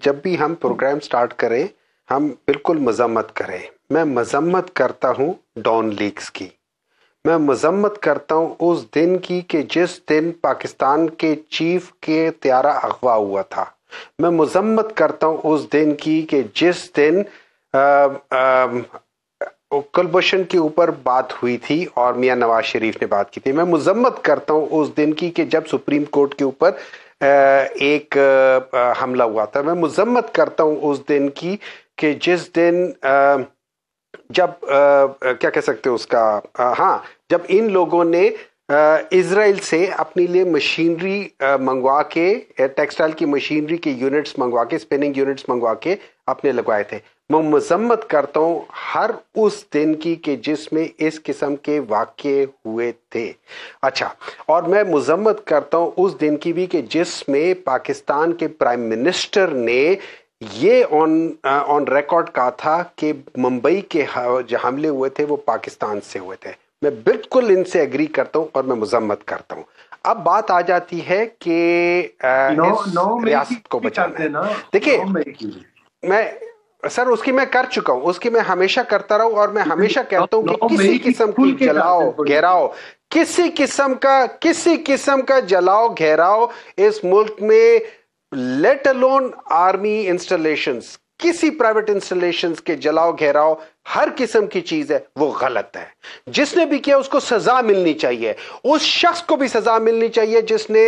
جب بھی ہم پروگرام سٹارٹ کریں ہم بالکل مذمت کریں. میں مذمت کرتا ہوں ڈان لیگز کی، میں مذمت کرتا ہوں اس دن کی کہ جس دن پاکستان کے چیف کے طیارہ اغوا ہوا تھا. میں مذمت کرتا ہوں اس دن کی کہ جس دن کلبھوشن کے اوپر بات ہوئی تھی اور میاں نواز شریف نے بات کی تھی. میں مذمت کرتا ہوں اس دن کی کہ جب سپریم کورٹ کے اوپر ایک حملہ ہوا تھا. میں مذمت کرتا ہوں اس دن کی کہ جس دن جب کیا کہہ سکتے اس کا جب ان لوگوں نے اسرائیل سے اپنے لیے مشینری منگوا کے، ٹیکسٹائل کی مشینری کے یونٹس منگوا کے، اسپننگ یونٹس منگوا کے اپنے لگوائے تھے. میں مذمت کرتا ہوں ہر اس دن کی کہ جس میں اس قسم کے واقعے ہوئے تھے. اچھا، اور میں مذمت کرتا ہوں اس دن کی بھی کہ جس میں پاکستان کے پرائم منسٹر نے یہ آن ریکارڈ کہا تھا کہ ممبئی کے جو حملے ہوئے تھے وہ پاکستان سے ہوئے تھے. میں بالکل ان سے ایگری کرتا ہوں اور میں مذمت کرتا ہوں. اب بات آ جاتی ہے کہ ریاست کو بچانا ہے. دیکھیے میں سر اس کی میں کر چکا ہوں، اس کی میں ہمیشہ کرتا رہا ہوں، اور میں ہمیشہ کہتا ہوں کہ کسی قسم کی جلاؤ گھیراؤ، کسی قسم کا جلاؤ گھیراؤ اس ملک میں، لیٹ الون آرمی انسٹالیشنز، کسی پرائیویٹ انسٹالیشنز کے جلاؤ گھیراؤ ہر قسم کی چیز ہے وہ غلط ہے. جس نے بھی کیا اس کو سزا ملنی چاہیے، اس شخص کو بھی سزا ملنی چاہیے جس نے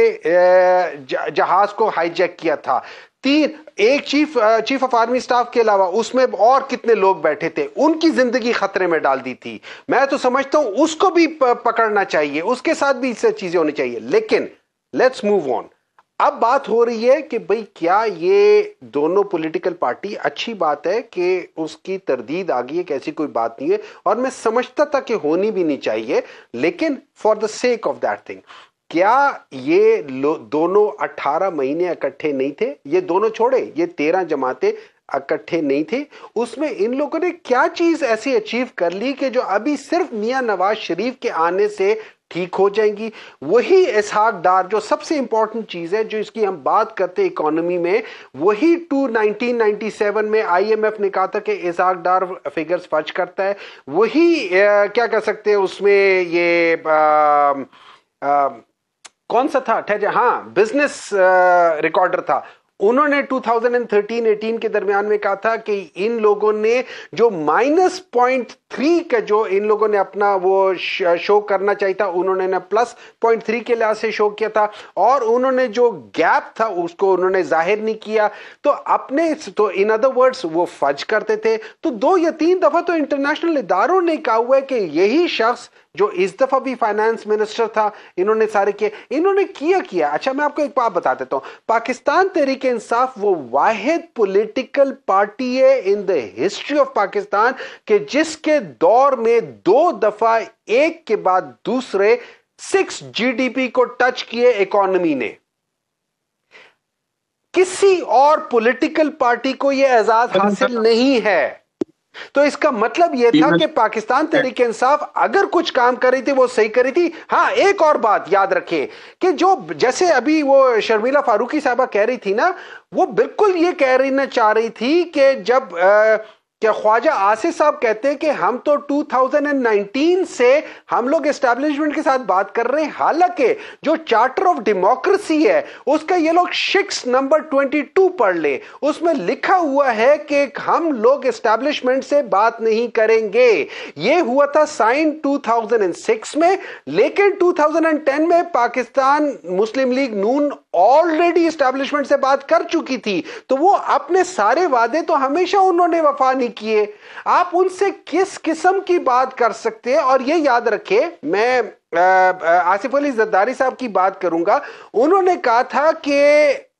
جہاز کو ہائی جیک کیا تھا. ایک چیف آف آرمی سٹاف کے علاوہ اس میں اور کتنے لوگ بیٹھے تھے، ان کی زندگی خطرے میں ڈال دی تھی. میں تو سمجھتا ہوں اس کو بھی پکڑنا چاہیے، اس کے ساتھ بھی اس سے چیزیں ہونی چاہیے. لیکن لیٹس موو آن. اب بات ہو رہی ہے کہ بھئی کیا یہ دونوں پولیٹیکل پارٹی، اچھی بات ہے کہ اس کی تردید آ گئی ہے کہ ایسی کوئی بات نہیں ہے، اور میں سمجھتا تھا کہ ہونی بھی نہیں چاہیے، لیکن for the sake of that thing, کیا یہ دونوں 18 مہینے اکٹھے نہیں تھے؟ یہ دونوں چھوڑے، یہ 13 جماعتیں اکٹھے نہیں تھے. اس میں ان لوگوں نے کیا چیز ایسی اچیو کر لی کہ جو ابھی صرف میاں نواز شریف کے آنے سے ٹھیک ہو جائیں گی؟ وہی اسحاق ڈار جو سب سے امپورٹنٹ چیز ہے، جو اس کی ہم بات کرتے ہیں اکانومی میں، وہی 1997 میں آئی ایم ایف نے کہا تھا کہ اسحاق ڈار فگرز فچ کرتا ہے. وہی کیا کہہ سکتے ہیں اس میں یہ کون سا تھا، بزنس ریکارڈر تھا. انہوں نے 2013-18 کے درمیان میں کہا تھا کہ ان لوگوں نے جو -0.3 کا جو ان لوگوں نے اپنا وہ شو کرنا چاہیے تھا، انہوں نے +0.3 کے لحاظ سے شو کیا تھا، اور انہوں نے جو گیپ تھا اس کو انہوں نے ظاہر نہیں کیا. تو ان ادر ورڈز وہ فج کرتے تھے. تو 2 یا 3 دفعہ تو انٹرنیشنل اداروں نے کہا ہوا ہے کہ یہی شخص جو اس دفعہ بھی فائنانس منسٹر تھا، انہوں نے سارے کیے، انہوں نے کیا. اچھا میں آپ کو ایک بات بتا دیتا ہوں، پاکستان تحریک انصاف وہ واحد پولیٹیکل پارٹی ہے ان دا ہسٹری آف پاکستان کہ جس کے دور میں 2 دفعہ ایک کے بعد دوسرے 6 GDP کو ٹچ کیے اکانومی نے. کسی اور پولیٹیکل پارٹی کو یہ اعزاز حاصل نہیں ہے. تو اس کا مطلب یہ تھا کہ پاکستان تحریک انصاف اگر کچھ کام کر رہی تھی وہ صحیح کر رہی تھی. ایک اور بات یاد رکھیں کہ جو جیسے ابھی وہ شرمیلا فاروقی صاحبہ کہہ رہی تھی نا، وہ بالکل یہ کہنا چاہ رہی تھی کہ جب کہ خواجہ آصف صاحب کہتے ہیں کہ ہم تو 2019 سے ہم لوگ اسٹیبلشمنٹ کے ساتھ بات کر رہے ہیں، حالانکہ جو چارٹر آف ڈیموکریسی ہے اس کا یہ لوگ 6 نمبر 22 پڑھ لیں، اس میں لکھا ہوا ہے کہ ہم لوگ اسٹیبلشمنٹ سے بات نہیں کریں گے. یہ ہوا تھا سائن 2006 میں، لیکن 2010 میں پاکستان مسلم لیگ نون آلریڈی اسٹیبلشمنٹ سے بات کر چکی تھی. تو وہ اپنے سارے وعدے تو ہمیشہ انہوں نے وفا نہیں کیے. آپ ان سے کس قسم کی بات کر سکتے ہیں؟ اور یہ یاد رکھے، میں آصف علی زرداری صاحب کی بات کروں گا. انہوں نے کہا تھا کہ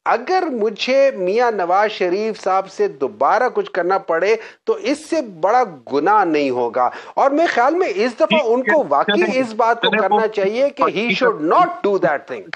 اگر مجھے میاں نواز شریف صاحب سے دوبارہ کچھ کرنا پڑے تو اس سے بڑا گناہ نہیں ہوگا. اور میرے خیال میں اس دفعہ ان کو واقعی اس بات کو کرنا چاہیے کہ he should not do that thing.